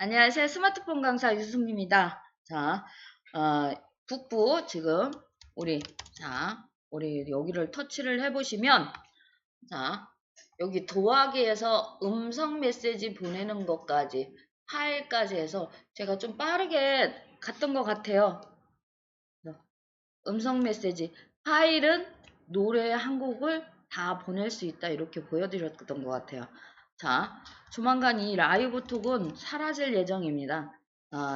안녕하세요. 스마트폰 강사 유승입니다. 자, 북부 지금 우리 여기를 터치를 해보시면, 자, 여기 도화기에서 음성 메시지 보내는 것까지, 파일까지 해서 제가 좀 빠르게 갔던 것 같아요. 음성 메시지, 파일은 노래 한 곡을 다 보낼 수 있다. 이렇게 보여드렸던 것 같아요. 자, 조만간 이 라이브 톡은 사라질 예정입니다.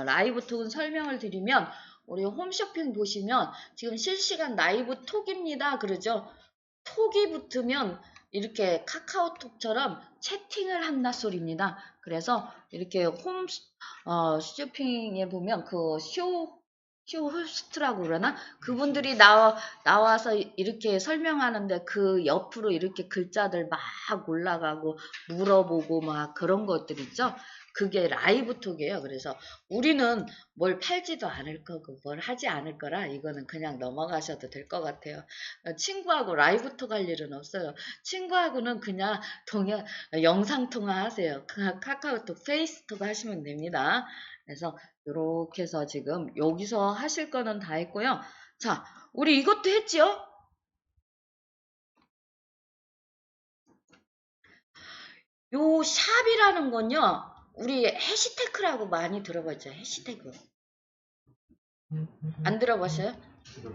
라이브 톡은 설명을 드리면, 우리 홈쇼핑 보시면 지금 실시간 라이브 톡입니다. 그러죠? 톡이 붙으면 이렇게 카카오톡처럼 채팅을 한다 소리입니다. 그래서 이렇게 쇼핑에 보면 쇼 호스트라고 그러나? 그분들이 나와서 이렇게 설명하는데 그 옆으로 이렇게 글자들 막 올라가고 물어보고 막 그런 것들 있죠? 그게 라이브 톡이에요. 그래서 우리는 뭘 팔지도 않을 거고 뭘 하지 않을 거라 이거는 그냥 넘어가셔도 될 것 같아요. 친구하고 라이브 톡 할 일은 없어요. 친구하고는 그냥 영상통화 하세요. 카카오톡, 페이스톡 하시면 됩니다. 그래서 이렇게 해서 지금 여기서 하실 거는 다 했고요. 자, 우리 이것도 했지요? 요 샵이라는 건요. 우리 해시태그라고 많이 들어봤죠? 해시태그. 안 들어보셨어요?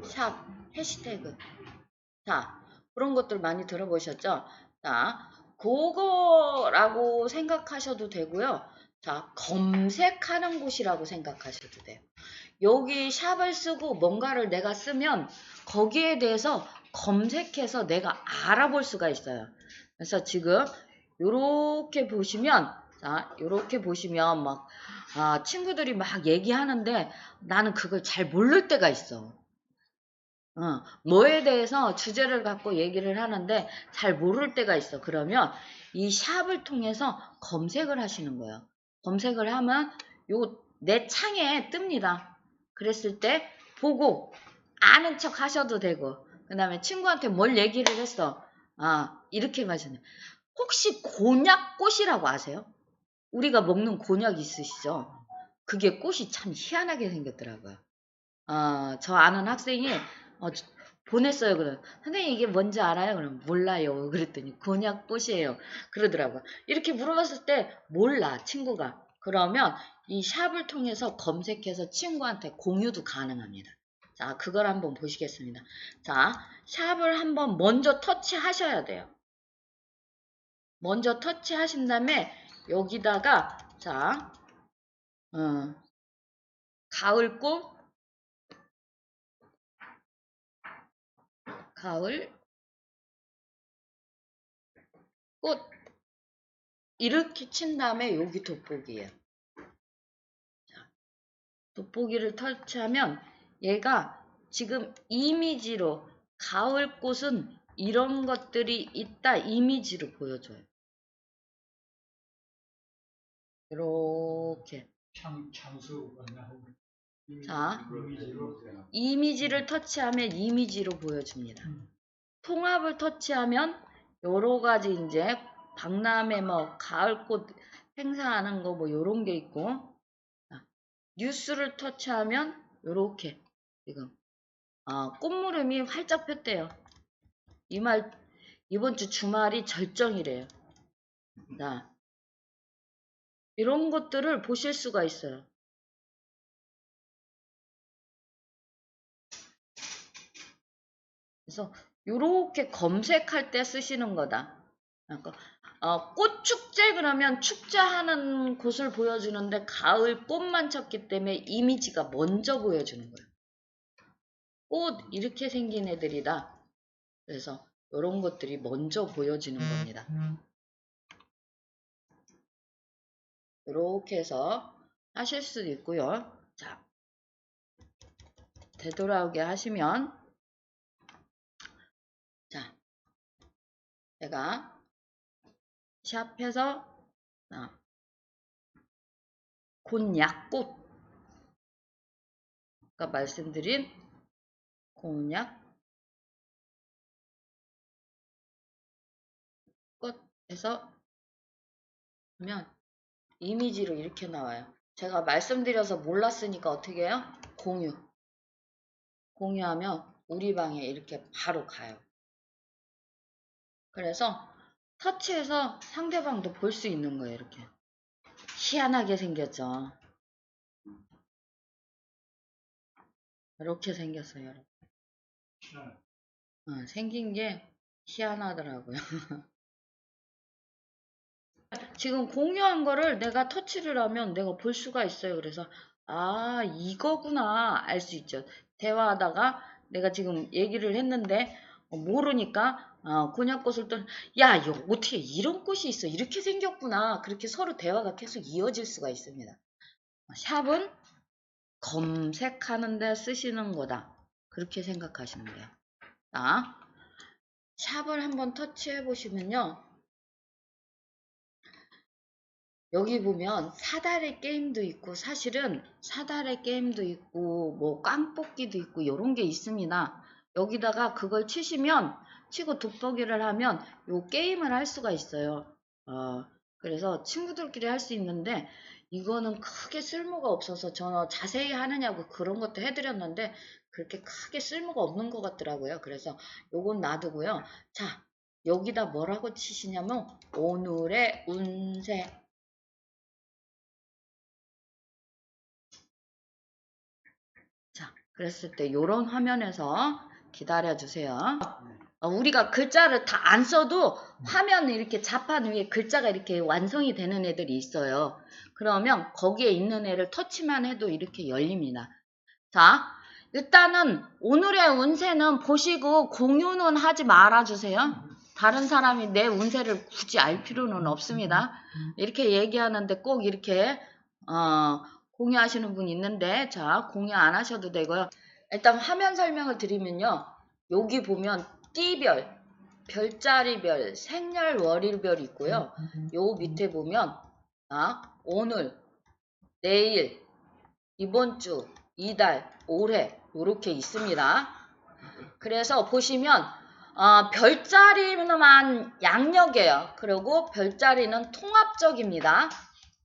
샵, 해시태그. 자, 그런 것들 많이 들어보셨죠? 자, 그거라고 생각하셔도 되고요. 자, 검색하는 곳이라고 생각하셔도 돼요. 여기 샵을 쓰고 뭔가를 내가 쓰면 거기에 대해서 검색해서 내가 알아볼 수가 있어요. 그래서 지금 요렇게 보시면, 자, 요렇게 보시면 막 친구들이 막 얘기하는데 나는 그걸 잘 모를 때가 있어. 뭐에 대해서 주제를 갖고 얘기를 하는데 잘 모를 때가 있어. 그러면 이 샵을 통해서 검색을 하시는 거예요. 검색을 하면 내 창에 뜹니다. 그랬을 때 보고 아는 척 하셔도 되고, 그 다음에 친구한테 뭘 얘기를 했어. 이렇게 마시네. 혹시 곤약꽃이라고 아세요? 우리가 먹는 곤약 있으시죠? 그게 꽃이 참 희한하게 생겼더라고요. 저 아는 학생이 보냈어요. 그럼 선생님 이게 뭔지 알아요? 그럼 몰라요. 그랬더니 곤약꽃이에요. 그러더라고요. 이렇게 물어봤을 때 몰라 친구가. 그러면 이 샵을 통해서 검색해서 친구한테 공유도 가능합니다. 자, 그걸 한번 보시겠습니다. 자, 샵을 한번 먼저 터치하셔야 돼요. 먼저 터치하신 다음에 여기다가 자, 가을꽃, 가을 꽃 이렇게 친 다음에 여기 돋보기예요. 돋보기를 터치하면 얘가 지금 이미지로 가을꽃은 이런 것들이 있다 이미지로 보여줘요. 이렇게 참수 자 이미지를 터치하면 이미지로 보여줍니다. 통합을 터치하면 여러 가지 이제 박람회 뭐 가을꽃 행사하는 거 뭐 요런 게 있고 뉴스를 터치하면 요렇게 지금 꽃무름이 활짝 폈대요. 이번 주 주말이 절정이래요. 자, 이런 것들을 보실 수가 있어요. 그래서 요렇게 검색할 때 쓰시는 거다. 그러니까 꽃축제 그러면 축제하는 곳을 보여주는데 가을 꽃만 쳤기 때문에 이미지가 먼저 보여주는 거예요. 꽃 이렇게 생긴 애들이다. 그래서 이런 것들이 먼저 보여지는 겁니다. 이렇게 해서 하실 수도 있고요. 자, 되돌아오게 하시면 자, 제가 샵해서 곤약꽃 아까 말씀드린 곤약꽃 해서 하면 이미지로 이렇게 나와요. 제가 말씀드려서 몰랐으니까 어떻게 해요? 공유하면 우리 방에 이렇게 바로 가요. 그래서 터치해서 상대방도 볼 수 있는 거예요. 이렇게 희한하게 생겼죠. 이렇게 생겼어요, 여러분. 생긴 게 희한하더라고요. 지금 공유한 거를 내가 터치를 하면 내가 볼 수가 있어요. 그래서 아, 이거구나 알 수 있죠. 대화하다가 내가 지금 얘기를 했는데 모르니까 곤약꽃을 또 야, 이거 어떻게 이런 꽃이 있어? 이렇게 생겼구나. 그렇게 서로 대화가 계속 이어질 수가 있습니다. 샵은 검색하는 데 쓰시는 거다. 그렇게 생각하시면 돼요. 자, 샵을 한번 터치해 보시면요. 여기 보면 사다리 게임도 있고 사실은 사다리 게임도 있고 뭐 깡뽑기도 있고 요런 게 있습니다. 여기다가 그걸 치고 돋보기를 하면 요 게임을 할 수가 있어요. 그래서 친구들끼리 할 수 있는데 이거는 크게 쓸모가 없어서 저 자세히 하느냐고 그런 것도 해드렸는데 그렇게 크게 쓸모가 없는 것 같더라고요. 그래서 요건 놔두고요. 자, 여기다 뭐라고 치시냐면 오늘의 운세. 자, 그랬을 때 요런 화면에서 기다려 주세요. 우리가 글자를 다 안 써도 화면 이렇게 자판 위에 글자가 이렇게 완성이 되는 애들이 있어요. 그러면 거기에 있는 애를 터치만 해도 이렇게 열립니다. 자, 일단은 오늘의 운세는 보시고 공유는 하지 말아주세요. 다른 사람이 내 운세를 굳이 알 필요는 없습니다. 이렇게 얘기하는데 꼭 이렇게 공유하시는 분 있는데 자, 공유 안 하셔도 되고요. 일단 화면 설명을 드리면요. 여기 보면 띠별, 별자리별, 생년월일별 있고요. 요 밑에 보면 오늘, 내일, 이번 주, 이달, 올해 이렇게 있습니다. 그래서 보시면 별자리만 양력이에요. 그리고 별자리는 통합적입니다.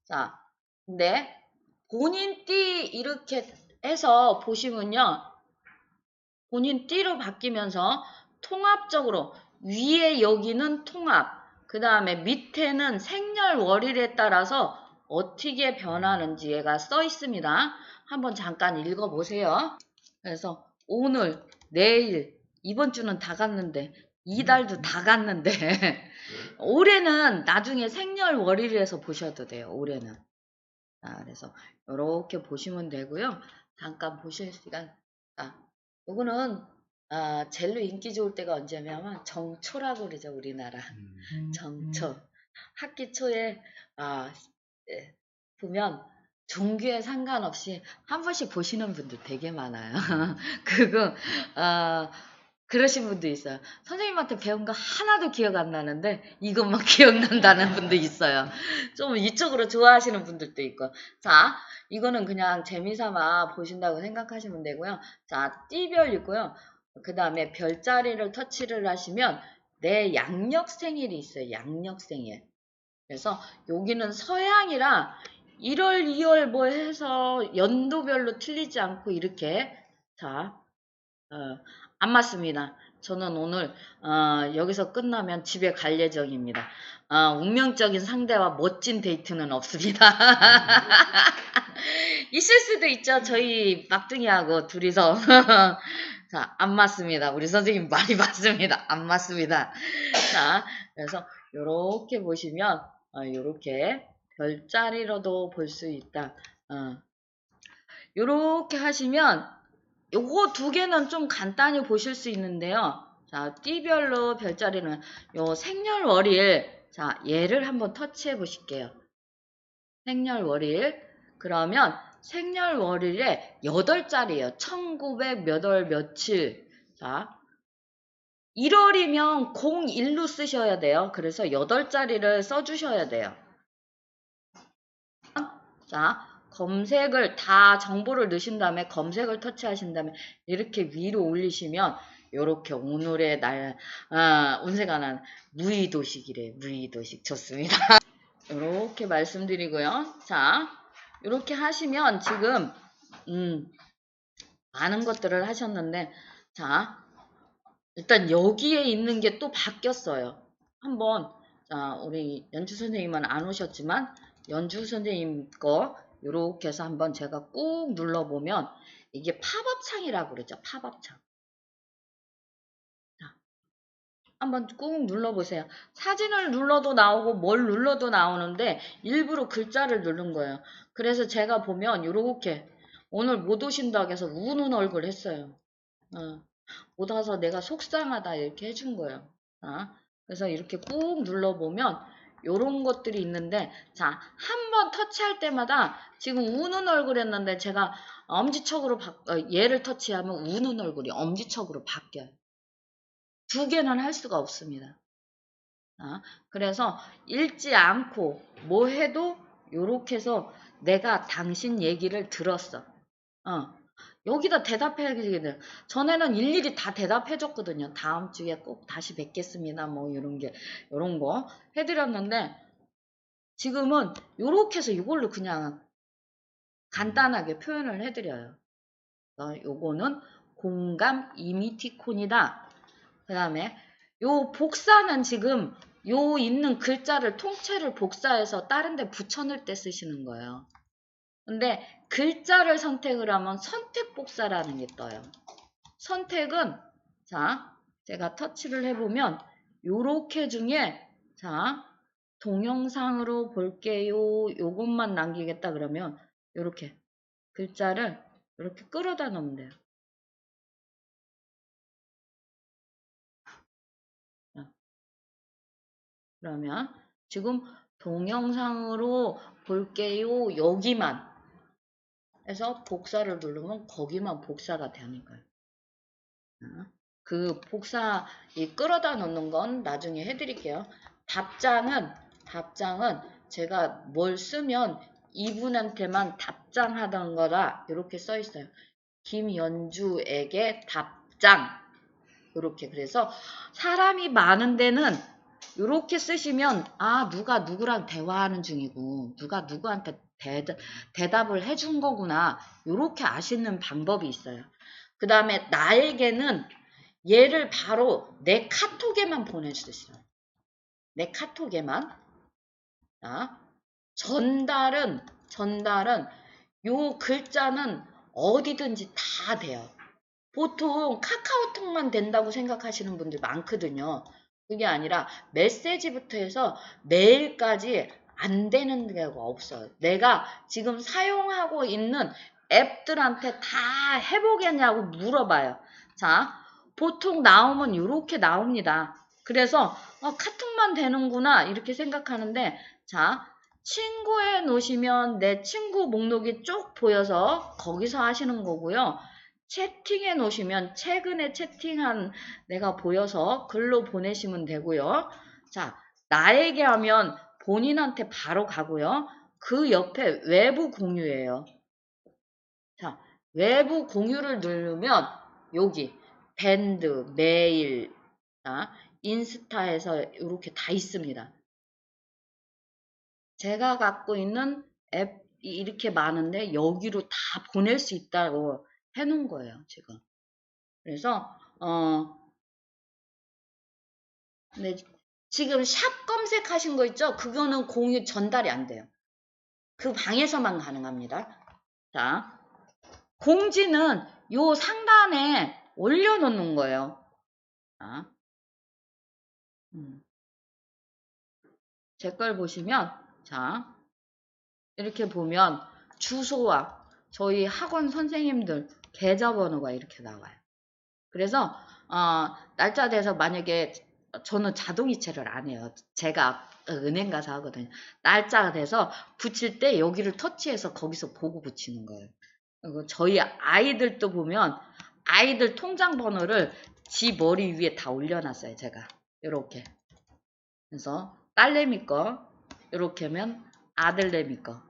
자, 근데 본인 띠 이렇게 해서 보시면요. 본인 띠로 바뀌면서 통합적으로 위에 여기는 통합, 그 다음에 밑에는 생년월일에 따라서 어떻게 변하는지 얘가 써 있습니다. 한번 잠깐 읽어보세요. 그래서 오늘, 내일, 이번 주는 다 갔는데 이달도 다 갔는데 올해는 나중에 생년월일에서 보셔도 돼요. 올해는. 자, 그래서 이렇게 보시면 되고요. 잠깐 보실 시간. 요거는 젤로 인기 좋을 때가 언제냐면 정초라고 그러죠. 우리나라 정초. 학기 초에 예, 보면 종교에 상관없이 한 번씩 보시는 분들 되게 많아요. 그거 그러신 분도 있어요. 선생님한테 배운 거 하나도 기억 안 나는데 이것만 기억난다는 분도 있어요. 좀 이쪽으로 좋아하시는 분들도 있고. 자, 이거는 그냥 재미삼아 보신다고 생각하시면 되고요. 자, 띠별 있고요. 그 다음에 별자리를 터치를 하시면 내 양력 생일이 있어요. 양력 생일. 그래서 여기는 서양이라 1월, 2월 뭐 해서 연도별로 틀리지 않고 이렇게 자, 안 맞습니다. 저는 오늘 여기서 끝나면 집에 갈 예정입니다. 운명적인 상대와 멋진 데이트는 없습니다. 있을 수도 있죠. 저희 막둥이하고 둘이서. 자, 안 맞습니다. 우리 선생님 말이 맞습니다. 안 맞습니다. 자, 그래서 요렇게 보시면 요렇게 별자리로도 볼 수 있다. 요렇게 하시면 요거 두 개는 좀 간단히 보실 수 있는데요. 자, 띠별로 별자리는 요 생년월일. 자, 얘를 한번 터치해 보실게요. 생년월일. 그러면 생년월일에 8자리예요. 1900 몇 월 며칠. 자, 1월이면 01로 쓰셔야 돼요. 그래서 8자리를 써주셔야 돼요. 자, 검색을 다 정보를 넣으신 다음에 검색을 터치하신 다음에 이렇게 위로 올리시면 요렇게 오늘의 날 운세가 난 무의도식이래. 무의도식 좋습니다. 이렇게 말씀드리고요. 자, 이렇게 하시면 지금 많은 것들을 하셨는데, 자, 일단 여기에 있는 게 또 바뀌었어요. 한번, 자, 우리 연주 선생님은 안 오셨지만, 연주 선생님 거, 요렇게 해서 한번 제가 꾹 눌러보면, 이게 팝업 창이라고 그러죠. 팝업 창. 자, 한번 꾹 눌러보세요. 사진을 눌러도 나오고, 뭘 눌러도 나오는데, 일부러 글자를 누른 거예요. 그래서 제가 보면, 요렇게, 오늘 못 오신다고 해서 우는 얼굴 했어요. 못 와서 내가 속상하다 이렇게 해준 거예요. 그래서 이렇게 꾹 눌러보면 요런 것들이 있는데, 자, 한 번 터치할 때마다 지금 우는 얼굴 했는데 제가 엄지척으로 얘를 터치하면 우는 얼굴이 엄지척으로 바뀌어요. 두 개는 할 수가 없습니다. 그래서 읽지 않고 뭐 해도 요렇게 해서 내가 당신 얘기를 들었어. 여기다 대답해야겠네. 전에는 일일이 다 대답해줬거든요. 다음 주에 꼭 다시 뵙겠습니다. 뭐 요런 거 해드렸는데, 지금은 요렇게 해서 이걸로 그냥 간단하게 표현을 해드려요. 요거는 공감 이미티콘이다. 그 다음에 요 복사는 지금 요 있는 글자를 통째를 복사해서 다른 데 붙여넣을 때 쓰시는 거예요. 근데 글자를 선택을 하면 선택 복사라는 게 떠요. 선택은, 자, 제가 터치를 해보면 요렇게 중에, 자, 동영상으로 볼게요. 요것만 남기겠다 그러면 요렇게 글자를 이렇게 끌어다 놓으면 돼요. 그러면 지금 동영상으로 볼게요. 여기만 해서 복사를 누르면 거기만 복사가 되는 거예요. 그 복사 끌어다 놓는 건 나중에 해드릴게요. 답장은 제가 뭘 쓰면 이분한테만 답장하던 거다 이렇게 써 있어요. 김연주에게 답장. 이렇게. 그래서 사람이 많은 데는 이렇게 쓰시면, 누가 누구랑 대화하는 중이고 누가 누구한테 대답을 해준 거구나, 이렇게 아시는 방법이 있어요. 그 다음에 나에게는 얘를 바로 내 카톡에만 보낼 수 있어요. 내 카톡에만. 전달은 요 글자는 어디든지 다 돼요. 보통 카카오톡만 된다고 생각하시는 분들 많거든요. 그게 아니라 메시지부터 해서 메일까지 안 되는 데가 없어요. 내가 지금 사용하고 있는 앱들한테 다 해보겠냐고 물어봐요. 자, 보통 나오면 이렇게 나옵니다. 그래서 카톡만 되는구나 이렇게 생각하는데, 자, 친구에 놓으시면 내 친구 목록이 쭉 보여서 거기서 하시는 거고요. 채팅해 놓으시면 최근에 채팅한 내가 보여서 글로 보내시면 되고요. 자, 나에게 하면 본인한테 바로 가고요. 그 옆에 외부 공유예요. 자, 외부 공유를 누르면 여기 밴드, 메일, 인스타에서 이렇게 다 있습니다. 제가 갖고 있는 앱이 이렇게 많은데 여기로 다 보낼 수 있다고 해놓은 거예요, 지금. 그래서 네, 지금 샵 검색하신 거 있죠? 그거는 공유 전달이 안 돼요. 그 방에서만 가능합니다. 자, 공지는 요 상단에 올려놓는 거예요. 자, 제 걸 보시면, 자, 이렇게 보면 주소와 저희 학원 선생님들 계좌번호가 이렇게 나와요. 그래서 날짜 돼서 만약에 저는 자동이체를 안 해요. 제가 은행 가서 하거든요. 날짜가 돼서 붙일 때 여기를 터치해서 거기서 보고 붙이는 거예요. 그리고 저희 아이들도 보면 아이들 통장 번호를 지 머리 위에 다 올려놨어요. 제가 이렇게. 그래서 딸내미 거 이렇게 하면 아들내미 거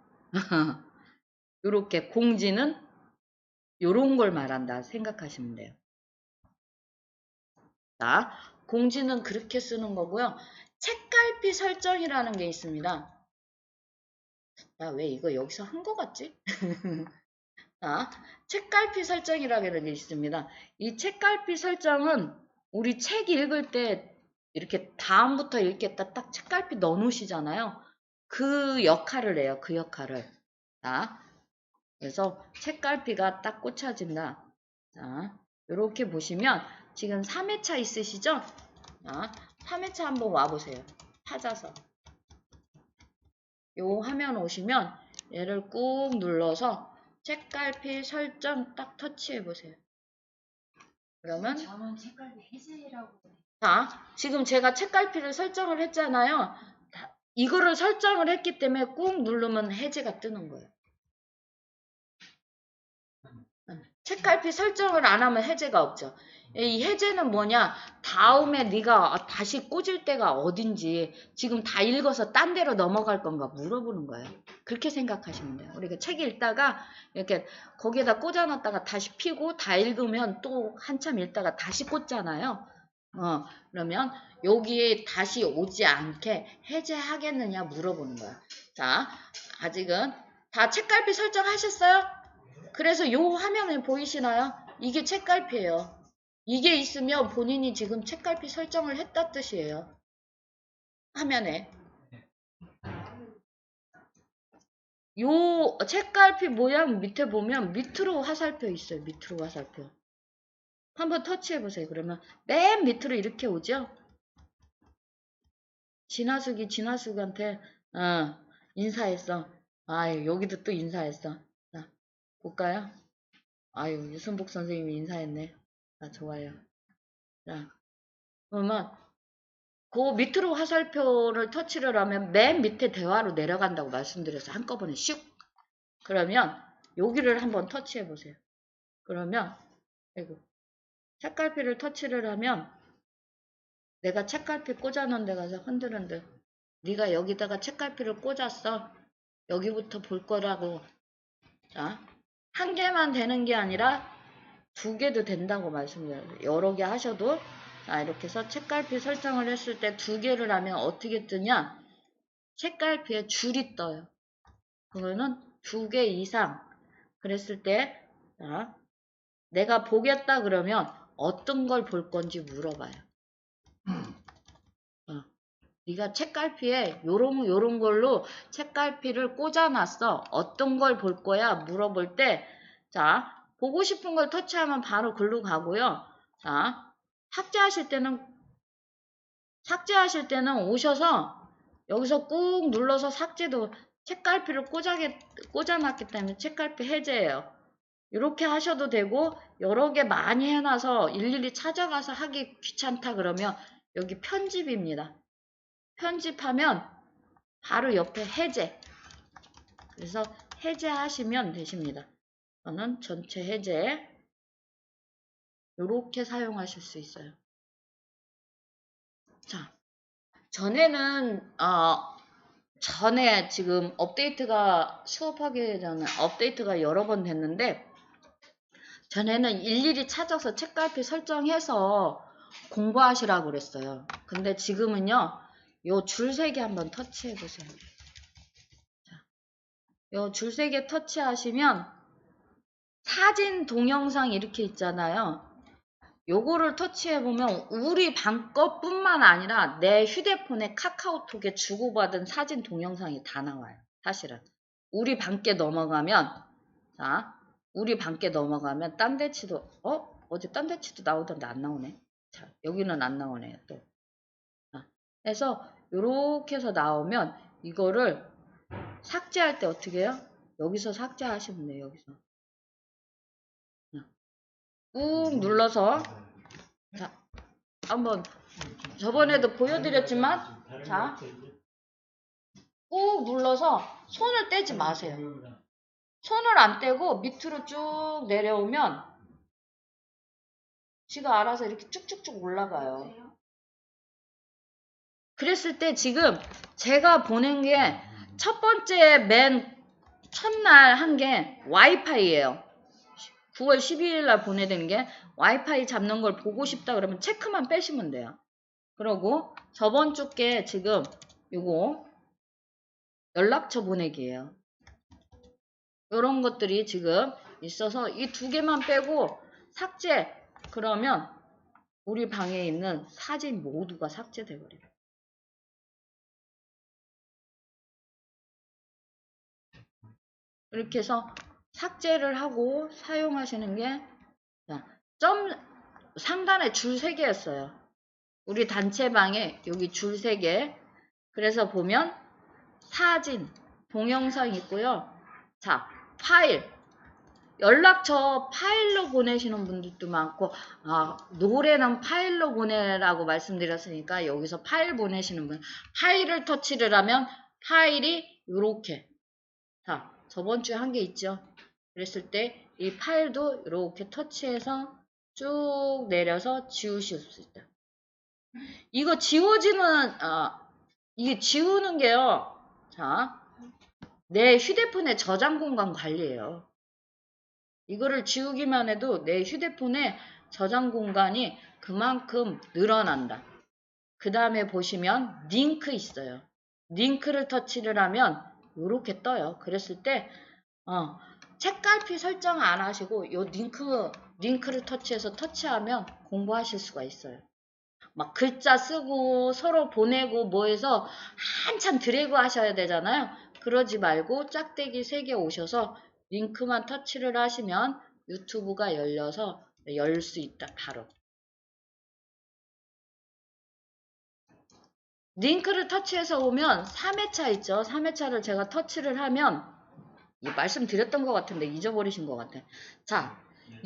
이렇게 공지는 요런 걸 말한다 생각하시면 돼요. 자, 공지는 그렇게 쓰는 거고요. 책갈피 설정이라는 게 있습니다. 나 왜 이거 여기서 한 거 같지? 자, 책갈피 설정이라는 게 있습니다. 이 책갈피 설정은 우리 책 읽을 때 이렇게 다음부터 읽겠다 딱 책갈피 넣어 놓으시잖아요. 그 역할을 해요. 그 역할을. 자, 그래서 책갈피가 딱 꽂혀진다. 자, 이렇게 보시면 지금 3회차 있으시죠? 자, 3회차 한번 와보세요. 찾아서. 요 화면 오시면 얘를 꾹 눌러서 책갈피 설정 딱 터치해보세요. 그러면 저는 책갈피 해제라고. 자, 지금 제가 책갈피를 설정을 했잖아요. 이거를 설정을 했기 때문에 꾹 누르면 해제가 뜨는 거예요. 책갈피 설정을 안 하면 해제가 없죠. 이 해제는 뭐냐? 다음에 네가 다시 꽂을 때가 어딘지 지금 다 읽어서 딴 데로 넘어갈 건가 물어보는 거예요. 그렇게 생각하시면 돼요. 우리가 책 읽다가 이렇게 거기에다 꽂아놨다가 다시 피고 다 읽으면 또 한참 읽다가 다시 꽂잖아요. 그러면 여기에 다시 오지 않게 해제하겠느냐 물어보는 거야. 자, 아직은 다 책갈피 설정하셨어요? 그래서 요 화면에 보이시나요? 이게 책갈피예요. 이게 있으면 본인이 지금 책갈피 설정을 했다 뜻이에요. 화면에. 요 책갈피 모양 밑에 보면 밑으로 화살표 있어요. 밑으로 화살표. 한번 터치해보세요. 그러면 맨 밑으로 이렇게 오죠? 진화숙한테 인사했어. 아유, 여기도 또 인사했어. 자, 볼까요? 아유, 유순복 선생님이 인사했네. 자, 좋아요. 자, 그러면 그 밑으로 화살표를 터치를 하면 맨 밑에 대화로 내려간다고 말씀드려서 한꺼번에 슉. 그러면 여기를 한번 터치해 보세요. 그러면 아이고, 책갈피를 터치를 하면 내가 책갈피 꽂아놓은 데 가서 흔들흔들. 네가 여기다가 책갈피를 꽂았어. 여기부터 볼 거라고. 자, 한 개만 되는 게 아니라 2개도 된다고 말씀드려요. 여러 개 하셔도. 자, 이렇게 해서 책갈피 설정을 했을 때 2개를 하면 어떻게 뜨냐? 책갈피에 줄이 떠요. 그거는 2개 이상. 그랬을 때, 자, 내가 보겠다 그러면 어떤 걸 볼 건지 물어봐요. 네가 책갈피에 요런 걸로 책갈피를 꽂아놨어. 어떤 걸 볼 거야? 물어볼 때, 자, 보고 싶은 걸 터치하면 바로 글로 가고요. 자, 삭제하실 때는 오셔서 여기서 꾹 눌러서 삭제도 책갈피를 꽂아놨기 때문에 책갈피 해제예요. 이렇게 하셔도 되고 여러 개 많이 해놔서 일일이 찾아가서 하기 귀찮다 그러면 여기 편집입니다. 편집하면 바로 옆에 해제. 그래서 해제하시면 되십니다. 저는 전체 해제 이렇게 사용하실 수 있어요. 자, 전에 지금 수업하기 전에 업데이트가 여러 번 됐는데 전에는 일일이 찾아서 책갈피 설정해서 공부하시라고 그랬어요. 근데 지금은요, 요 줄 3개 한번 터치해 보세요. 요 줄 3개 터치하시면 사진, 동영상 이렇게 있잖아요. 요거를 터치해보면 우리 방 것뿐만 아니라 내 휴대폰에 카카오톡에 주고받은 사진, 동영상이 다 나와요. 사실은. 우리 방께 넘어가면, 자, 우리 방께 넘어가면 딴데치도, 어제 딴데치도 나오던데 안 나오네. 자, 여기는 안 나오네요, 또. 자, 그래서 요렇게 해서 나오면 이거를 삭제할 때 어떻게 해요? 여기서 삭제하시면 돼요, 여기서. 꾹 눌러서, 자, 한번 저번에도 보여드렸지만, 자, 꾹 눌러서 손을 떼지 마세요. 손을 안 떼고 밑으로 쭉 내려오면 지가 알아서 이렇게 쭉쭉쭉 올라가요. 그랬을 때 지금 제가 보낸 게 첫 번째 맨 첫날 한 게 와이파이예요. 9월 12일 날 보내드린 게 와이파이 잡는 걸 보고 싶다 그러면 체크만 빼시면 돼요. 그러고 저번 주께 지금 요거 연락처 보내기예요. 이런 것들이 지금 있어서 이 두 개만 빼고 삭제. 그러면 우리 방에 있는 사진 모두가 삭제돼 버려요. 이렇게 해서 삭제를 하고 사용하시는 게, 자, 상단에 줄 3개였어요. 우리 단체방에 여기 줄 3개. 그래서 보면 사진, 동영상 있고요. 자, 파일. 연락처 파일로 보내시는 분들도 많고, 노래는 파일로 보내라고 말씀드렸으니까 여기서 파일 보내시는 분, 파일을 터치를 하면 파일이 이렇게, 자, 저번 주에 한 게 있죠. 그랬을 때 이 파일도 이렇게 터치해서 쭉 내려서 지우실 수 있다. 이거 이게 지우는 게요. 자, 내 휴대폰의 저장 공간 관리예요. 이거를 지우기만 해도 내 휴대폰의 저장 공간이 그만큼 늘어난다. 그 다음에 보시면 링크 있어요. 링크를 터치를 하면 이렇게 떠요. 그랬을 때 책갈피 설정 안 하시고 요 링크를 터치하면 공부하실 수가 있어요. 막 글자 쓰고 서로 보내고 뭐 해서 한참 드래그 하셔야 되잖아요. 그러지 말고 짝대기 3개 오셔서 링크만 터치를 하시면 유튜브가 열려서 열 수 있다. 바로. 링크를 터치해서 오면 3회차 있죠. 3회차를 제가 터치를 하면 말씀드렸던 것 같은데 잊어버리신 것 같아요. 자,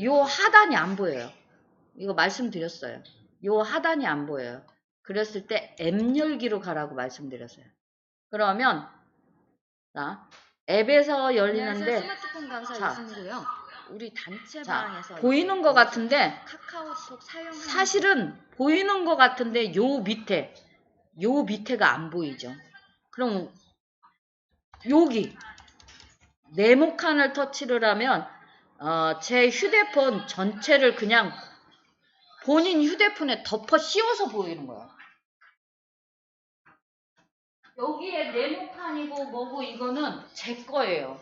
요 하단이 안 보여요. 이거 말씀드렸어요. 요 하단이 안 보여요. 그랬을 때 앱 열기로 가라고 말씀드렸어요. 그러면 자, 앱에서 열리는데 스마트폰 강사 자, 유승이고요. 우리 단체방에서 자, 보이는 것 같은데 카카오톡 사용하는 사실은 보이는 것 같은데 요 밑에가 안 보이죠. 그럼 여기 네모칸을 터치를 하면 제 휴대폰 전체를 그냥 본인 휴대폰에 덮어 씌워서 보이는 거야. 여기에 네모칸이고 뭐고 이거는 제 거예요.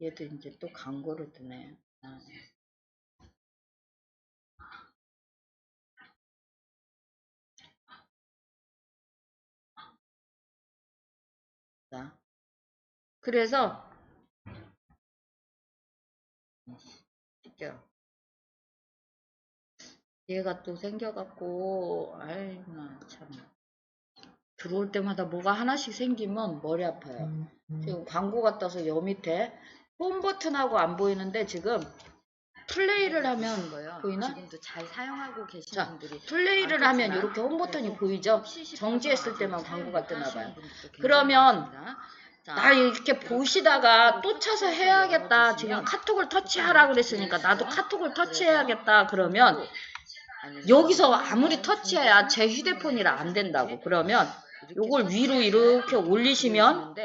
얘도 이제 또 광고를 뜨네. 자, 그래서 얘가 또 생겨갖고 나 참 들어올 때마다 뭐가 하나씩 생기면 머리 아파요. 지금 광고가 떠서 여 밑에 홈 버튼하고 안 보이는데 지금 플레이를 하면 거예요. 보이나? 지금도 잘 사용하고 계신 자, 분들이 플레이를 하면 이렇게 홈 버튼이 보이죠? 정지했을 때만 광고가 뜨나 봐요. 그러면 나 이렇게 보시다가 또 차서 해야겠다. 지금 카톡을 터치하라 그랬으니까 나도 카톡을 터치해야겠다. 그러면 여기서 아무리 터치해야 제 휴대폰이라 안 된다고. 그러면 요걸 위로 이렇게 올리시면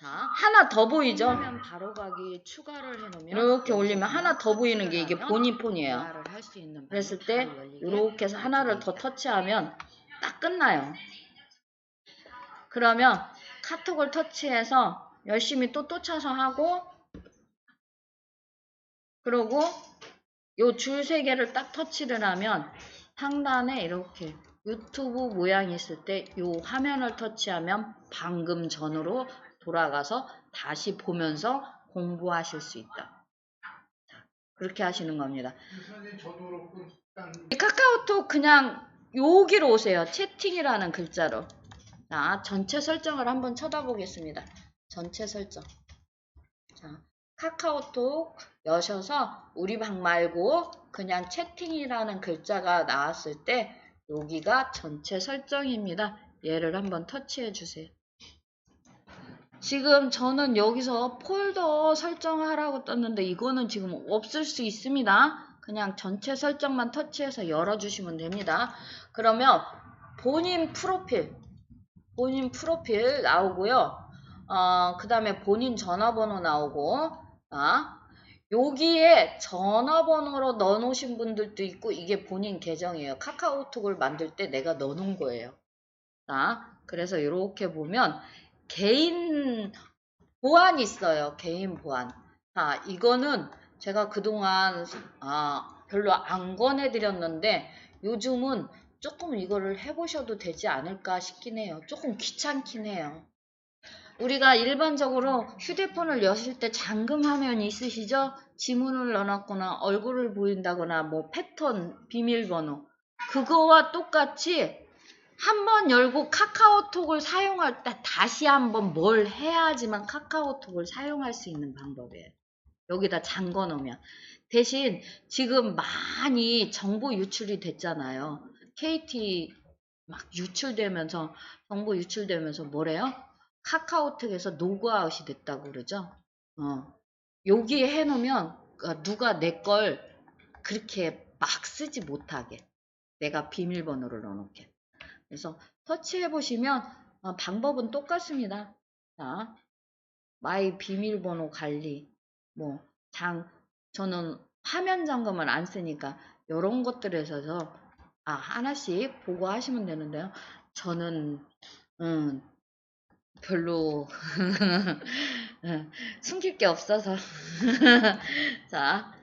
하나 더 보이죠? 바로 가기 추가를 해놓으면 이렇게 올리면 하나 더 보이는 게 이게 본인 폰이에요. 그랬을 때 이렇게 해서 하나를 더 터치하면 딱 끝나요. 그러면 카톡을 터치해서 열심히 또 쫓아서 하고, 그러고 요 줄 3개를 딱 터치를 하면 상단에 이렇게 유튜브 모양이 있을 때 요 화면을 터치하면 방금 전으로 돌아가서 다시 보면서 공부하실 수 있다. 그렇게 하시는 겁니다. 카카오톡 그냥 여기로 오세요. 채팅이라는 글자로. 자, 전체 설정을 한번 쳐다보겠습니다. 전체 설정. 자, 카카오톡 여셔서 우리 방 말고 그냥 채팅이라는 글자가 나왔을 때 여기가 전체 설정입니다. 얘를 한번 터치해 주세요. 지금 저는 여기서 폴더 설정하라고 떴는데 이거는 지금 없을 수 있습니다. 그냥 전체 설정만 터치해서 열어주시면 됩니다. 그러면 본인 프로필 나오고요. 그 다음에 본인 전화번호 나오고, 여기에 전화번호로 넣어놓으신 분들도 있고, 이게 본인 계정이에요. 카카오톡을 만들 때 내가 넣어놓은 거예요. 자, 그래서 이렇게 보면 개인 보안이 있어요. 개인 보안. 자, 이거는 제가 그동안 별로 안 권해드렸는데 요즘은 조금 이거를 해보셔도 되지 않을까 싶긴 해요. 조금 귀찮긴 해요. 우리가 일반적으로 휴대폰을 여실 때 잠금 화면이 있으시죠? 지문을 넣어놨거나 얼굴을 보인다거나 뭐 패턴, 비밀번호 그거와 똑같이 한번 열고 카카오톡을 사용할 때 다시 한번 뭘 해야지만 카카오톡을 사용할 수 있는 방법이에요. 여기다 잠궈 놓으면. 대신 지금 많이 정보 유출이 됐잖아요. KT 막 유출되면서 정보 유출되면서 뭐래요? 카카오톡에서 로그아웃이 됐다고 그러죠. 여기에 해놓으면 누가 내 걸 그렇게 막 쓰지 못하게 내가 비밀번호를 넣어놓게. 그래서 터치해 보시면 방법은 똑같습니다. 자, 마이 비밀번호 관리, 뭐 저는 화면 잠금을 안 쓰니까 이런 것들에서 하나씩 보고 하시면 되는데요. 저는 별로 숨길 게 없어서 자,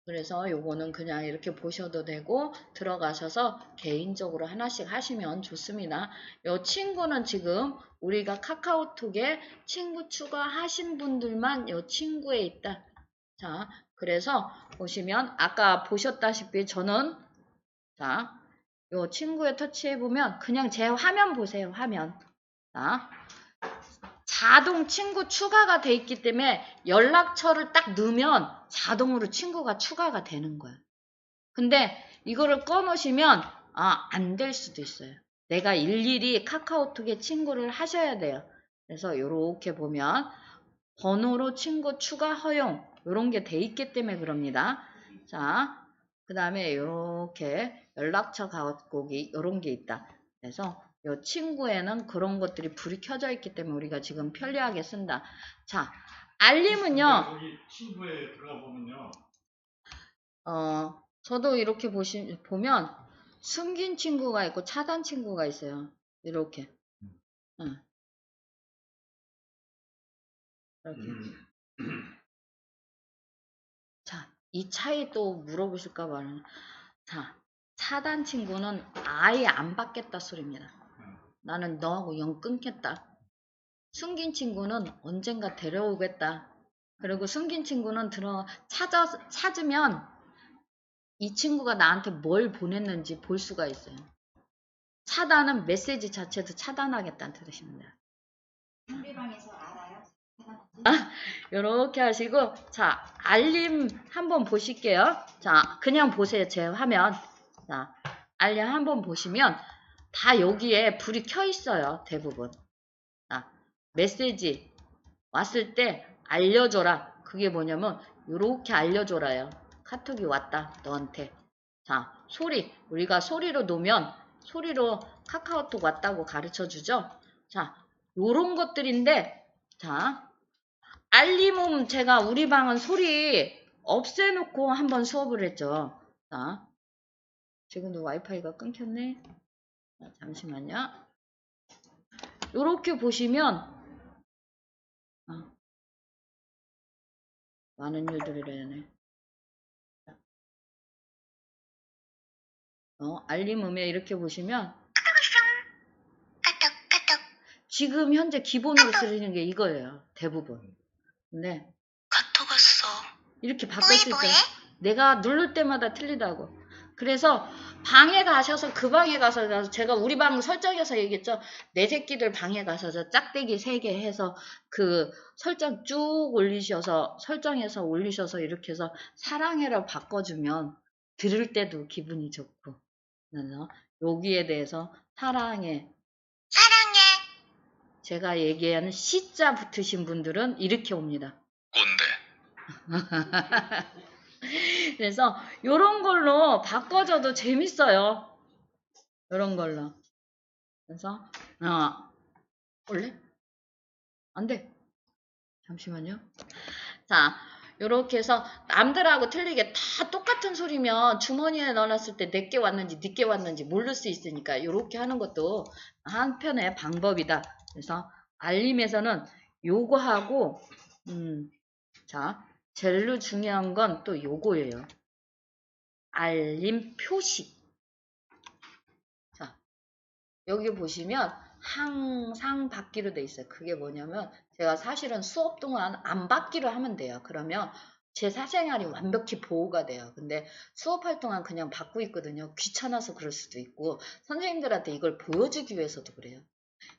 그래서 요거는 그냥 이렇게 보셔도 되고 들어가셔서 개인적으로 하나씩 하시면 좋습니다. 요 친구는 지금 우리가 카카오톡에 친구 추가하신 분들만 요 친구에 있다. 자, 그래서 보시면 아까 보셨다시피 저는 자, 요 친구에 터치해 보면 그냥 제 화면 보세요. 화면. 자, 자동 친구 추가가 돼 있기 때문에 연락처를 딱 넣으면 자동으로 친구가 추가가 되는 거예요. 근데 이거를 꺼놓으시면 안 될 수도 있어요. 내가 일일이 카카오톡에 친구를 하셔야 돼요. 그래서 이렇게 보면 번호로 친구 추가 허용 이런 게 돼 있기 때문에 그럽니다. 자, 그 다음에 이렇게 연락처 가곡이 이런 게 있다. 그래서 이 친구에는 그런 것들이 불이 켜져 있기 때문에 우리가 지금 편리하게 쓴다. 자, 알림은요. 여기 친구에 들어가 보면요. 저도 이렇게 보면 숨긴 친구가 있고 차단 친구가 있어요. 이렇게. 이렇게. 자, 이 차이 또 물어보실까 봐. 자, 차단 친구는 아예 안 받겠다 소리입니다. 나는 너하고 영 끊겠다. 숨긴 친구는 언젠가 데려오겠다. 그리고 숨긴 친구는 찾으면 이 친구가 나한테 뭘 보냈는지 볼 수가 있어요. 차단은 메시지 자체도 차단하겠다는 뜻입니다. 상대방에서 알아요? 이렇게 하시고 자, 알림 한번 보실게요. 자, 그냥 보세요. 제 화면. 자, 알림 한번 보시면 다 여기에 불이 켜 있어요. 대부분. 자, 메시지 왔을 때 알려줘라. 그게 뭐냐면 이렇게 알려줘라요. 카톡이 왔다. 너한테. 자, 소리. 우리가 소리로 놓으면 소리로 카카오톡 왔다고 가르쳐주죠. 자, 요런 것들인데 자, 알림음 제가 우리 방은 소리 없애놓고 한번 수업을 했죠. 자, 지금도 와이파이가 끊겼네. 자, 잠시만요. 요렇게 보시면 많은 일들이래네. 알림음에 이렇게 보시면 지금 현재 기본으로 쓰는 게 이거예요. 대부분. 근데 카톡 왔어. 이렇게 바꿨을 때 내가 누를 때마다 틀리다고. 그래서 방에 가셔서 그 방에 가서 제가 우리 방 설정해서 얘기했죠. 내 새끼들 방에 가서 저 짝대기 3개 해서 그 설정 쭉 올리셔서 설정해서 올리셔서 이렇게 해서 사랑해로 바꿔주면 들을 때도 기분이 좋고. 그래서 여기에 대해서 사랑해. 제가 얘기하는 C자 붙으신 분들은 이렇게 옵니다. 꼰대. 그래서 요런 걸로 바꿔줘도 재밌어요. 요런 걸로. 그래서 원래 안 돼. 잠시만요. 자, 요렇게 해서 남들하고 틀리게 다 똑같은 소리면 주머니에 넣어놨을 때 내게 왔는지 니게 왔는지 모를 수 있으니까 요렇게 하는 것도 한편의 방법이다. 그래서 알림에서는 요거하고 자, 제일로 중요한 건 또 요거예요. 알림 표시. 자, 여기 보시면 항상 받기로 돼 있어요. 그게 뭐냐면 제가 사실은 수업 동안 안 받기로 하면 돼요. 그러면 제 사생활이 완벽히 보호가 돼요. 근데 수업할 동안 그냥 받고 있거든요. 귀찮아서 그럴 수도 있고 선생님들한테 이걸 보여주기 위해서도 그래요.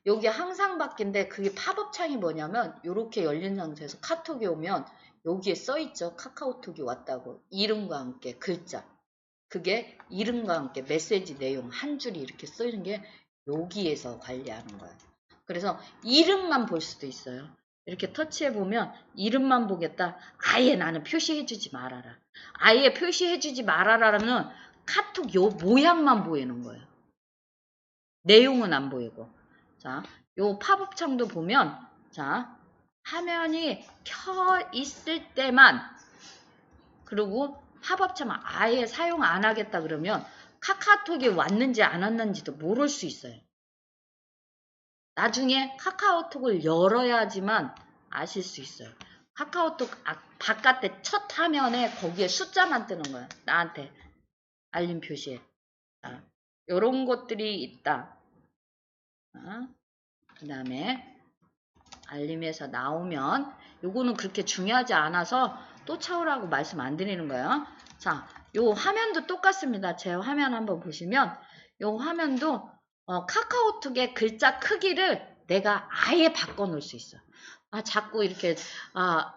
여기 항상 받기인데 그게 팝업 창이 뭐냐면 이렇게 열린 상태에서 카톡이 오면 여기에 써있죠. 카카오톡이 왔다고. 이름과 함께 글자. 그게 이름과 함께 메시지 내용 한 줄이 이렇게 써있는 게 여기에서 관리하는 거예요. 그래서 이름만 볼 수도 있어요. 이렇게 터치해보면 이름만 보겠다. 아예 나는 표시해주지 말아라. 아예 표시해주지 말아라는 카톡 요 모양만 보이는 거예요. 내용은 안 보이고. 자, 요 팝업 창도 보면, 자, 화면이 켜 있을 때만, 그리고 팝업 창 아예 사용 안 하겠다 그러면 카카오톡이 왔는지 안 왔는지도 모를 수 있어요. 나중에 카카오톡을 열어야지만 아실 수 있어요. 카카오톡 바깥에 첫 화면에 거기에 숫자만 뜨는 거예요. 나한테 알림 표시에. 자, 요런 것들이 있다. 그 다음에 알림에서 나오면 요거는 그렇게 중요하지 않아서 또 채우라고 말씀 안 드리는 거예요. 자, 요 화면도 똑같습니다. 제 화면 한번 보시면 요 화면도 카카오톡의 글자 크기를 내가 아예 바꿔놓을 수 있어요. 자꾸 이렇게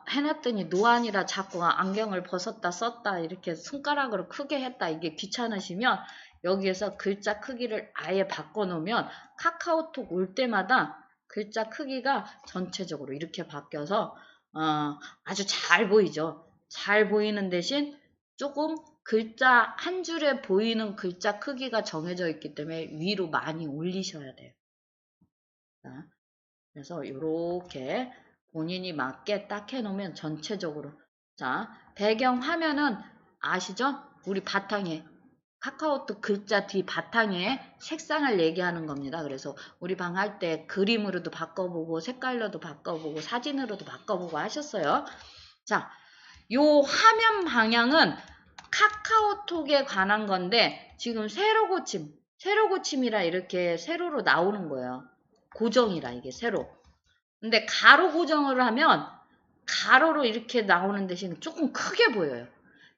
해놨더니 노안이라 자꾸 안경을 벗었다 썼다 이렇게 손가락으로 크게 했다 이게 귀찮으시면 여기에서 글자 크기를 아예 바꿔놓으면 카카오톡 올 때마다 글자 크기가 전체적으로 이렇게 바뀌어서 아주 잘 보이죠. 잘 보이는 대신 조금 글자 한 줄에 보이는 글자 크기가 정해져 있기 때문에 위로 많이 올리셔야 돼요. 자, 그래서 이렇게 본인이 맞게 딱 해놓으면 전체적으로 자 배경 화면은 아시죠? 우리 바탕에 카카오톡 글자 뒤 바탕에 색상을 얘기하는 겁니다. 그래서 우리 방 할 때 그림으로도 바꿔보고 색깔로도 바꿔보고 사진으로도 바꿔보고 하셨어요. 자, 요 화면 방향은 카카오톡에 관한 건데 지금 세로 고침이라 이렇게 세로로 나오는 거예요. 고정이라 이게 세로. 근데 가로 고정을 하면 가로로 이렇게 나오는 대신 조금 크게 보여요.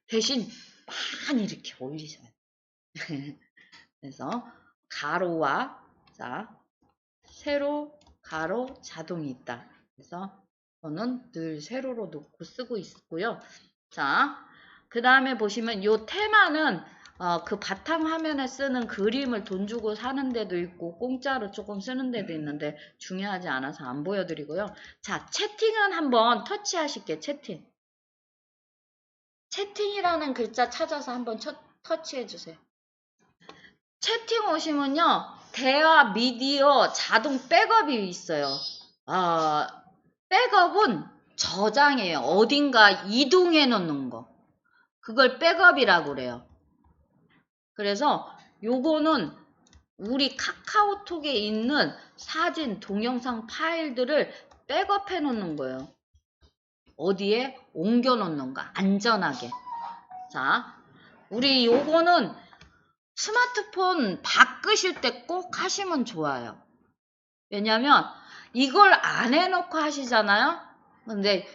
대신 많이 이렇게 올리셔야 돼요. 그래서 가로와 자 세로 가로 자동이 있다. 그래서 저는 늘 세로로 놓고 쓰고 있고요. 자, 그 다음에 보시면 요 테마는 그 바탕 화면에 쓰는 그림을 돈 주고 사는 데도 있고 공짜로 조금 쓰는 데도 있는데 중요하지 않아서 안 보여드리고요. 자, 채팅은 한번 터치하실게요. 채팅이라는 글자 찾아서 한번 터치해주세요. 채팅 오시면요. 대화 미디어 자동 백업이 있어요. 백업은 저장이에요. 어딘가 이동해 놓는 거. 그걸 백업이라고 그래요. 그래서 요거는 우리 카카오톡에 있는 사진, 동영상 파일들을 백업해 놓는 거예요. 어디에? 옮겨 놓는 거. 안전하게. 자, 우리 요거는 스마트폰 바꾸실 때 꼭 하시면 좋아요. 왜냐면 이걸 안 해놓고 하시잖아요. 근데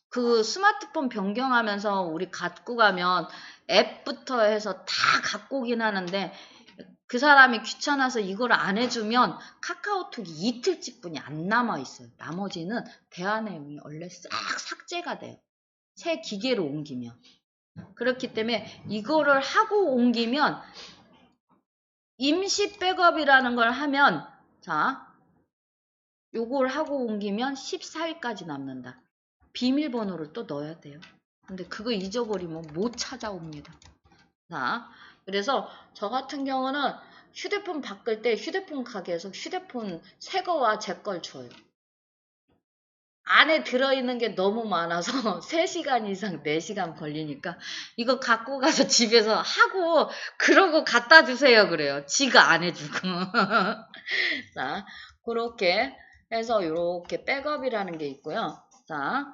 그 스마트폰 변경하면서 우리 갖고 가면 앱부터 해서 다 갖고 오긴 하는데 그 사람이 귀찮아서 이걸 안 해주면 카카오톡이 이틀째뿐이 안 남아있어요. 나머지는 대화 내용이 원래 싹 삭제가 돼요. 새 기계로 옮기면. 그렇기 때문에 이거를 하고 옮기면 임시 백업이라는 걸 하면 자 요걸 하고 옮기면 14일까지 남는다. 비밀번호를 또 넣어야 돼요. 근데 그거 잊어버리면 못 찾아옵니다. 자, 그래서 저 같은 경우는 휴대폰 바꿀 때 휴대폰 가게에서 휴대폰 새 거와 제 걸 줘요. 안에 들어있는 게 너무 많아서 3시간 이상 4시간 걸리니까 이거 갖고 가서 집에서 하고 그러고 갖다 주세요 그래요. 지가 안 해주고. 자, 그렇게 해서 이렇게 백업이라는 게 있고요. 자,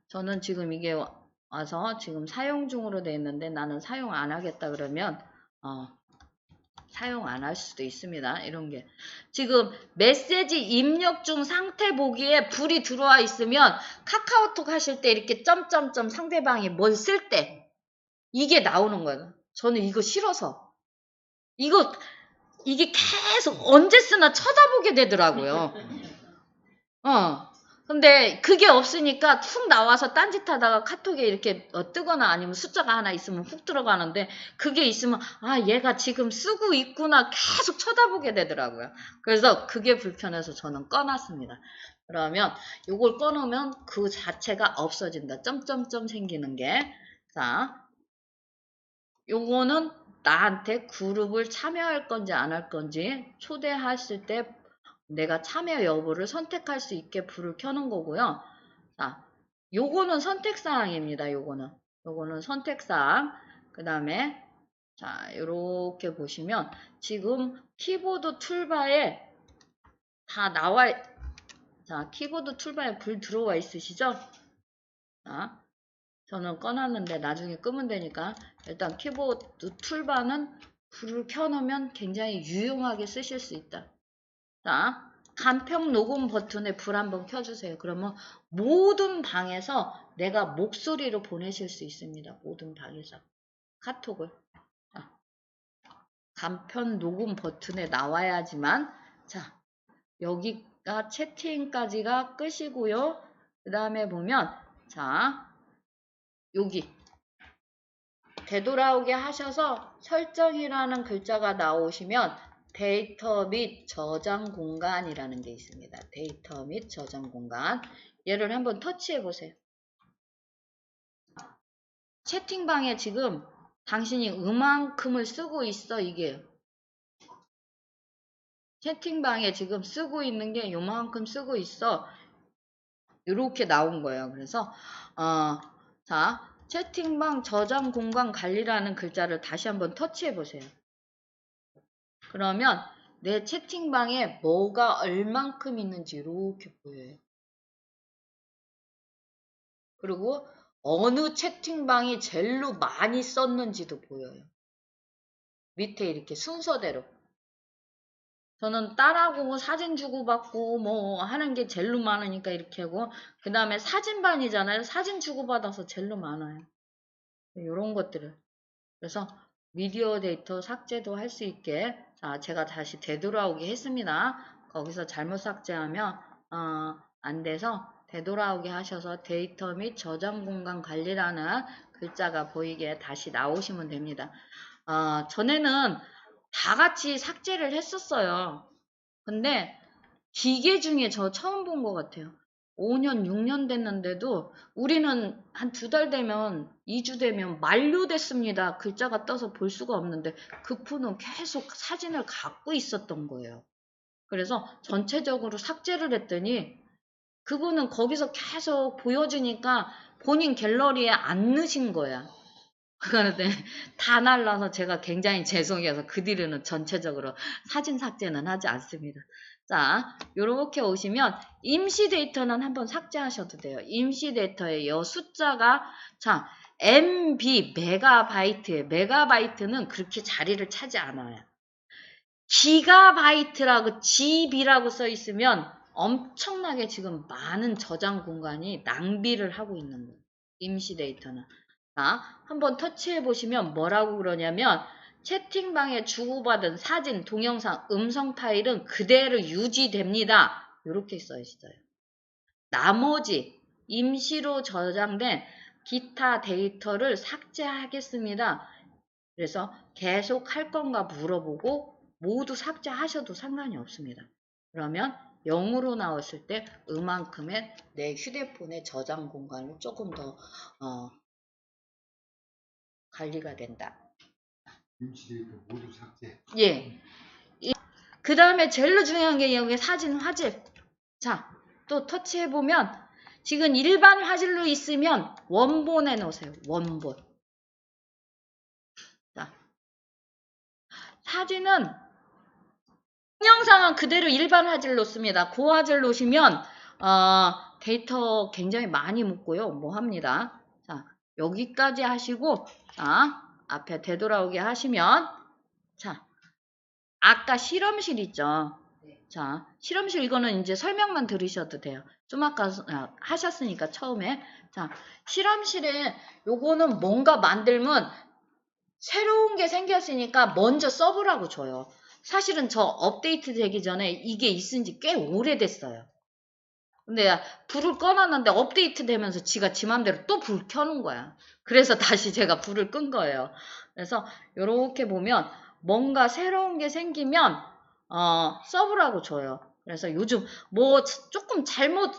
저는 지금 이게 와서 지금 사용 중으로 돼 있는데 나는 사용 안 하겠다 그러면 사용 안 할 수도 있습니다. 이런 게 지금 메시지 입력 중 상태 보기에 불이 들어와 있으면 카카오톡 하실 때 이렇게 점점점 상대방이 뭘 쓸 때 이게 나오는 거예요. 저는 이거 싫어서 이게 계속 언제 쓰나 쳐다보게 되더라고요. 근데 그게 없으니까 툭 나와서 딴짓하다가 카톡에 이렇게 뜨거나 아니면 숫자가 하나 있으면 훅 들어가는데 그게 있으면 아 얘가 지금 쓰고 있구나 계속 쳐다보게 되더라고요. 그래서 그게 불편해서 저는 꺼놨습니다. 그러면 이걸 꺼놓으면 그 자체가 없어진다. 점점점 생기는 게. 자, 요거는 나한테 그룹을 참여할 건지 안 할 건지 초대했을 때 내가 참여 여부를 선택할 수 있게 불을 켜는 거고요. 자, 요거는 선택사항입니다. 요거는 선택사항. 그 다음에 자, 요렇게 보시면 지금 키보드 툴바에 다 나와 자, 키보드 툴바에 불 들어와 있으시죠? 자, 저는 꺼놨는데 나중에 끄면 되니까 일단 키보드 툴바는 불을 켜놓으면 굉장히 유용하게 쓰실 수 있다. 자, 간편 녹음 버튼에 불 한번 켜주세요. 그러면 모든 방에서 내가 목소리로 보내실 수 있습니다. 모든 방에서 카톡을. 자, 간편 녹음 버튼에 나와야지만 자, 여기가 채팅까지가 끝이고요. 그 다음에 보면 자, 여기 되돌아오게 하셔서 설정이라는 글자가 나오시면 데이터 및 저장 공간이라는 게 있습니다. 데이터 및 저장 공간. 얘를 한번 터치해 보세요. 채팅방에 지금 당신이 이만큼을 쓰고 있어 이게. 채팅방에 지금 쓰고 있는 게 요만큼 쓰고 있어. 이렇게 나온 거예요. 그래서 자, 채팅방 저장 공간 관리라는 글자를 다시 한번 터치해 보세요. 그러면 내 채팅방에 뭐가 얼만큼 있는지 이렇게 보여요. 그리고 어느 채팅방이 제일로 많이 썼는지도 보여요. 밑에 이렇게 순서대로. 저는 딸하고 사진 주고받고 뭐 하는 게 제일로 많으니까 이렇게 하고 그 다음에 사진반이잖아요. 사진 주고받아서 제일로 많아요. 이런 것들을. 그래서 미디어 데이터 삭제도 할 수 있게 자 제가 다시 되돌아오게 했습니다. 거기서 잘못 삭제하면 안 돼서 되돌아오게 하셔서 데이터 및 저장 공간 관리라는 글자가 보이게 다시 나오시면 됩니다. 전에는 다 같이 삭제를 했었어요. 근데 기계 중에 저 처음 본 것 같아요. 5년, 6년 됐는데도 우리는 한 2달 되면, 2주 되면 만료됐습니다. 글자가 떠서 볼 수가 없는데 그 폰은 계속 사진을 갖고 있었던 거예요. 그래서 전체적으로 삭제를 했더니 그분은 거기서 계속 보여주니까 본인 갤러리에 안 넣으신 거야. 그런데 다 날라서 제가 굉장히 죄송해서 그 뒤로는 전체적으로 사진 삭제는 하지 않습니다. 자, 요렇게 오시면 임시 데이터는 한번 삭제하셔도 돼요. 임시 데이터에 요 숫자가 자 MB 메가바이트에 메가바이트는 그렇게 자리를 차지 않아요. 기가바이트라고 GB라고 써 있으면 엄청나게 지금 많은 저장 공간이 낭비를 하고 있는 거예요. 임시 데이터는. 자, 한번 터치해 보시면 뭐라고 그러냐면 채팅방에 주고받은 사진, 동영상, 음성 파일은 그대로 유지됩니다. 이렇게 써 있어요. 나머지 임시로 저장된 기타 데이터를 삭제하겠습니다. 그래서 계속 할 건가 물어보고 모두 삭제하셔도 상관이 없습니다. 그러면 0으로 나왔을 때 이만큼의 내 휴대폰의 저장 공간을 조금 더 관리가 된다. 임시 데이터 모두 삭제. 예. 그 다음에 제일 중요한 게 여기 사진 화질. 자, 또 터치해보면 지금 일반 화질로 있으면 원본 해놓으세요. 원본. 자, 사진은 동영상은 그대로 일반 화질로 씁니다. 고화질 놓으시면 데이터 굉장히 많이 묻고요. 뭐 합니다. 자, 여기까지 하시고 자, 앞에 되돌아오게 하시면 자, 아까 실험실 있죠. 자, 실험실 이거는 이제 설명만 들으셔도 돼요. 좀 아까 하셨으니까 처음에. 자, 실험실에 요거는 뭔가 만들면 새로운 게 생겼으니까 먼저 써보라고 줘요. 사실은 저 업데이트 되기 전에 이게 있은 지 꽤 오래됐어요. 근데 불을 꺼놨는데 업데이트 되면서 지가 지 맘대로 또 불 켜는 거야. 그래서 다시 제가 불을 끈 거예요. 그래서 요렇게 보면 뭔가 새로운 게 생기면 써보라고 줘요. 그래서 요즘 뭐 조금 잘못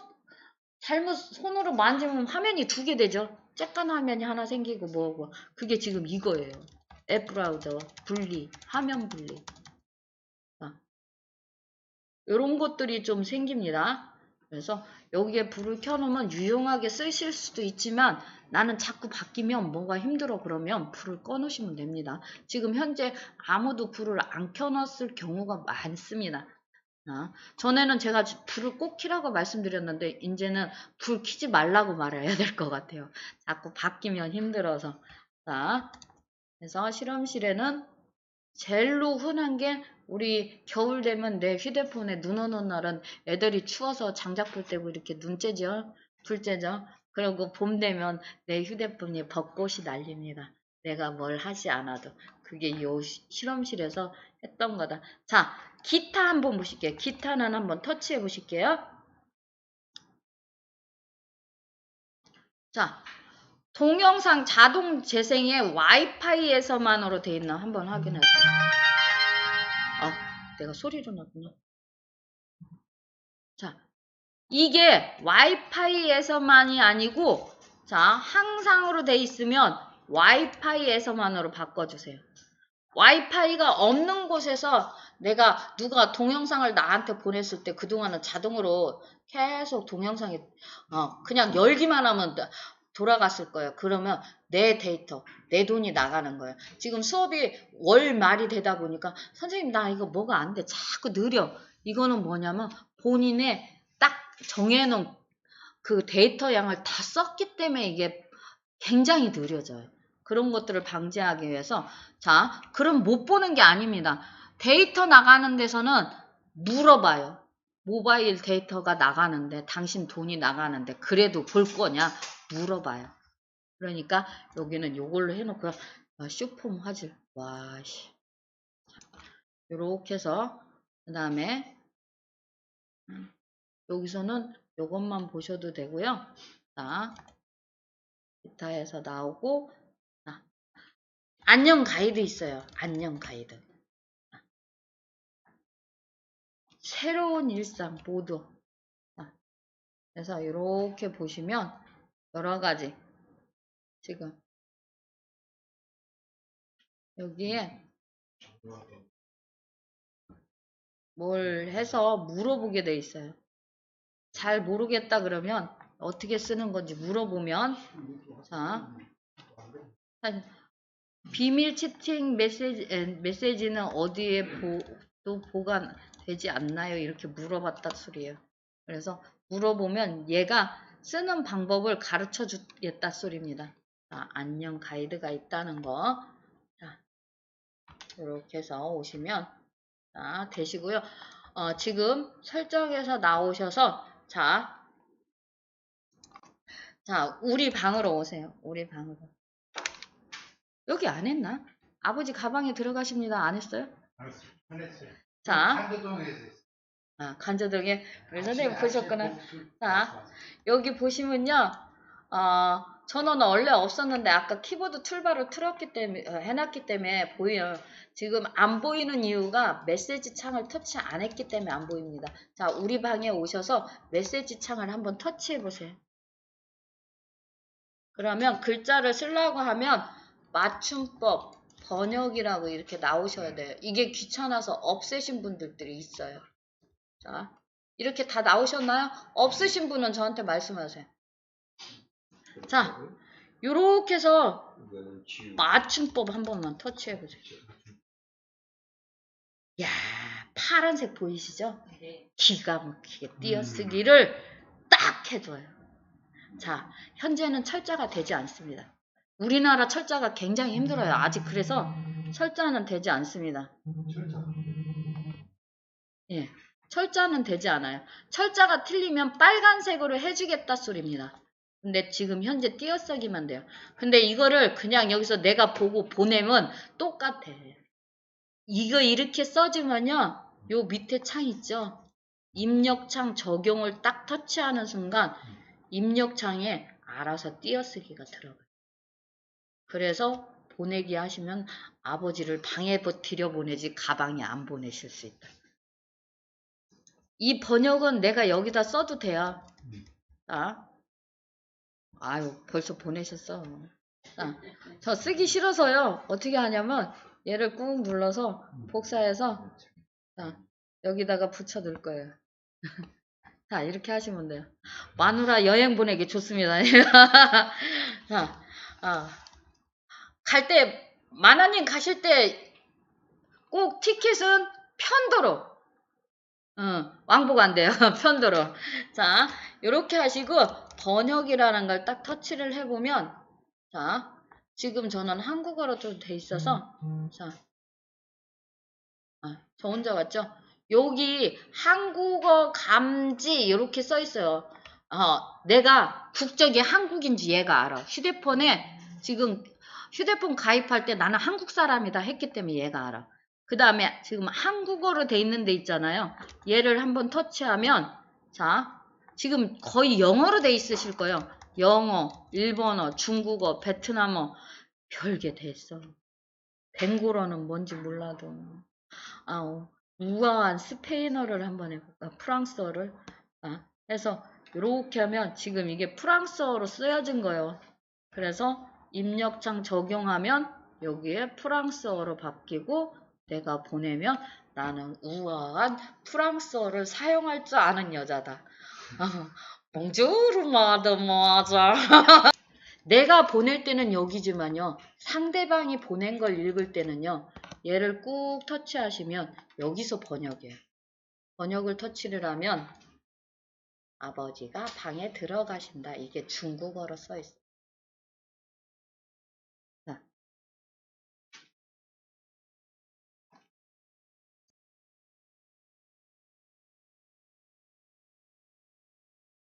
손으로 만지면 화면이 2개 되죠. 쬐깐 화면이 하나 생기고 뭐고 그게 지금 이거예요. 앱 브라우저 분리, 화면 분리. 이런 것들이 좀 생깁니다. 그래서 여기에 불을 켜놓으면 유용하게 쓰실 수도 있지만 나는 자꾸 바뀌면 뭐가 힘들어 그러면 불을 꺼놓으시면 됩니다. 지금 현재 아무도 불을 안 켜놨을 경우가 많습니다. 전에는 제가 불을 꼭 켜라고 말씀드렸는데 이제는 불 켜지 말라고 말해야 될 것 같아요. 자꾸 바뀌면 힘들어서. 자, 그래서 실험실에는 제일로 흔한 게 우리 겨울 되면 내 휴대폰에 눈 오는 날은 애들이 추워서 장작불 떼고 이렇게 눈 째죠. 불 째죠. 그리고 봄 되면 내 휴대폰이 벚꽃이 날립니다. 내가 뭘 하지 않아도. 그게 요 실험실에서 했던 거다. 자, 기타 한번 보실게요. 기타는 한번 터치해 보실게요. 자, 동영상 자동 재생에 와이파이에서만으로 돼 있나 한번 확인하세요. 내가 소리로 놨구나. 자, 이게 와이파이에서만이 아니고 자, 항상으로 돼 있으면 와이파이에서만으로 바꿔주세요. 와이파이가 없는 곳에서 내가 누가 동영상을 나한테 보냈을 때 그동안은 자동으로 계속 동영상이 그냥 열기만 하면 돌아갔을 거예요. 그러면 내 데이터, 내 돈이 나가는 거예요. 지금 수업이 월 말이 되다 보니까 선생님 나 이거 뭐가 안 돼. 자꾸 느려. 이거는 뭐냐면 본인의 딱 정해놓은 그 데이터 양을 다 썼기 때문에 이게 굉장히 느려져요. 그런 것들을 방지하기 위해서 자, 그럼 못 보는 게 아닙니다. 데이터 나가는 데서는 물어봐요. 모바일 데이터가 나가는데 당신 돈이 나가는데 그래도 볼 거냐 물어봐요. 그러니까 여기는 요걸로 해놓고 슈폼 화질 와씨 요렇게 해서 그 다음에 여기서는 요것만 보셔도 되고요. 자, 기타에서 나오고 안녕 가이드 있어요. 안녕 가이드. 새로운 일상 모두. 그래서 이렇게 보시면 여러 가지 지금 여기에 뭘 해서 물어보게 돼 있어요. 잘 모르겠다 그러면 어떻게 쓰는 건지 물어보면 자, 비밀 채팅 메시지는 어디에 또 보관되지 않나요? 이렇게 물어봤다 소리예요. 그래서 물어보면 얘가 쓰는 방법을 가르쳐 주겠다 소리입니다. 자, 안녕 가이드가 있다는 거. 자, 이렇게 해서 오시면 자, 되시고요. 지금 설정에서 나오셔서 자, 우리 방으로 오세요. 우리 방으로. 여기 안 했나? 아버지 가방에 들어가십니다. 안 했어요? 안 했어요. 자, 한도동에서 했어요. 간저동에 우리 선생님 보셨구나. 자, 여기 보시면요. 전원은 원래 없었는데 아까 키보드 툴바를 틀었기 때문에 해놨기 때문에 보여요. 지금 안 보이는 이유가 메시지 창을 터치 안 했기 때문에 안 보입니다. 자, 우리 방에 오셔서 메시지 창을 한번 터치해 보세요. 그러면 글자를 쓰려고 하면 맞춤법, 번역이라고 이렇게 나오셔야 돼요. 이게 귀찮아서 없애신 분들이 있어요. 자, 이렇게 다 나오셨나요? 없으신 분은 저한테 말씀하세요. 자, 요렇게 해서 이거는 지우. 맞춤법 한 번만 터치해보세요. 야, 파란색 보이시죠? 기가 막히게 띄어쓰기를 딱 해줘요. 자, 현재는 철자가 되지 않습니다. 우리나라 철자가 굉장히 힘들어요. 아직 그래서 철자는 되지 않습니다. 철자. 예, 철자는 되지 않아요. 철자가 틀리면 빨간색으로 해주겠다 소리입니다. 근데 지금 현재 띄어쓰기만 돼요. 근데 이거를 그냥 여기서 내가 보고 보내면 똑같아. 이거 이렇게 써주면요. 요 밑에 창 있죠? 입력창 적용을 딱 터치하는 순간 입력창에 알아서 띄어쓰기가 들어가요. 그래서 보내기 하시면 아버지를 방에 들여보내지 가방에 안 보내실 수 있다. 이 번역은 내가 여기다 써도 돼요. 자, 아유 벌써 보내셨어. 자, 저 쓰기 싫어서요. 어떻게 하냐면 얘를 꾹 눌러서 복사해서 자, 여기다가 붙여둘 거예요. 자, 이렇게 하시면 돼요. 마누라 여행 보내기 좋습니다. 자, 갈 때, 마나님 가실 때 꼭 티켓은 편도로. 왕복 안 돼요. 편도로. 자, 요렇게 하시고, 번역이라는 걸 딱 터치를 해보면, 자, 지금 저는 한국어로 좀 돼 있어서, 자, 저 혼자 왔죠? 여기 한국어 감지 이렇게 써 있어요. 내가 국적이 한국인지 얘가 알아. 휴대폰에 지금 휴대폰 가입할 때 나는 한국 사람이다 했기 때문에 얘가 알아. 그 다음에 지금 한국어로 돼 있는 데 있잖아요. 얘를 한번 터치하면 자 지금 거의 영어로 돼 있으실 거예요. 영어, 일본어, 중국어, 베트남어 별게 돼 있어. 벵고어는 뭔지 몰라도 우아한 스페인어를 한번 해볼까? 프랑스어를. 해서 이렇게 하면 지금 이게 프랑스어로 쓰여진 거예요. 그래서 입력창 적용하면 여기에 프랑스어로 바뀌고 내가 보내면 나는 우아한 프랑스어를 사용할 줄 아는 여자다. 봉주르 마드모아자. 내가 보낼 때는 여기지만요. 상대방이 보낸 걸 읽을 때는요. 얘를 꾹 터치하시면 여기서 번역이에요. 번역을 터치를 하면 아버지가 방에 들어가신다. 이게 중국어로 써 있어요.